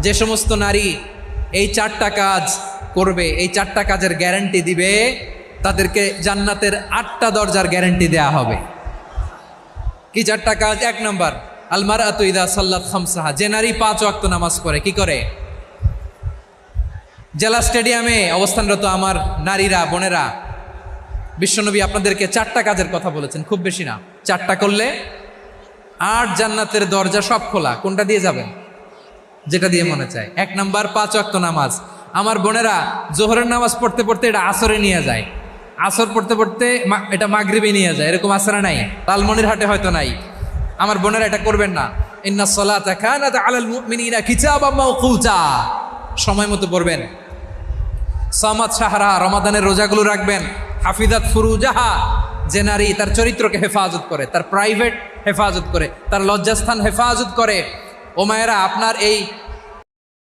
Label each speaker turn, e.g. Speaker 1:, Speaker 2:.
Speaker 1: যে সমস্ত নারী এই 4টা কাজ করবে, এই 4টা কাজের গ্যারান্টি দিবে, তাদেরকে জান্নাতের 8টা দরজার গ্যারান্টি দেয়া হবে। কি 4টা কাজ? 1 নম্বর, আল মারআতু ইযা সাল্লাত খামসাহা, যে নারী 5 ওয়াক্ত নামাজ পড়ে। কি করে? জেলা স্টেডিয়ামে অবস্থানরত আমার নারীরা, বোনেরা, বিশ্বনবী আপনাদেরকে 4টা কাজের কথা বলেছেন, খুব বেশি না। 4টা করলে 8 জান্নাতের দরজা সব খোলা। কোনটা দিয়ে যাবেন? যেটা দিয়ে মনে চায়। 1 নাম্বার 5 ওয়াক্ত নামাজ। আমার বোনেরা জোহরের নামাজ পড়তে পড়তে এটা আসরে নিয়ে যায়, আসর পড়তে পড়তে এটা মাগরিবে নিয়ে যায়। এরকম আসরে নাই, লালমনিরহাটে হয়তো নাই। আমার বোনেরা এটা করবেন না। ইন্নাস সালাতা কানাত আলাল মুমিনিনা কিতাবাম মাওকুতা, সময় মতো পড়বেন। সামাত শাহরা, রমাদানের রোজাগুলো রাখবেন। হাফিজাত ফুরুজাহা, যে নারী তার চরিত্রকে হেফাজত করে, তার প্রাইভেট হেফাজত করে, তার লজ্জাস্থান হেফাজত করে। ও মায়েরা, আপনার এই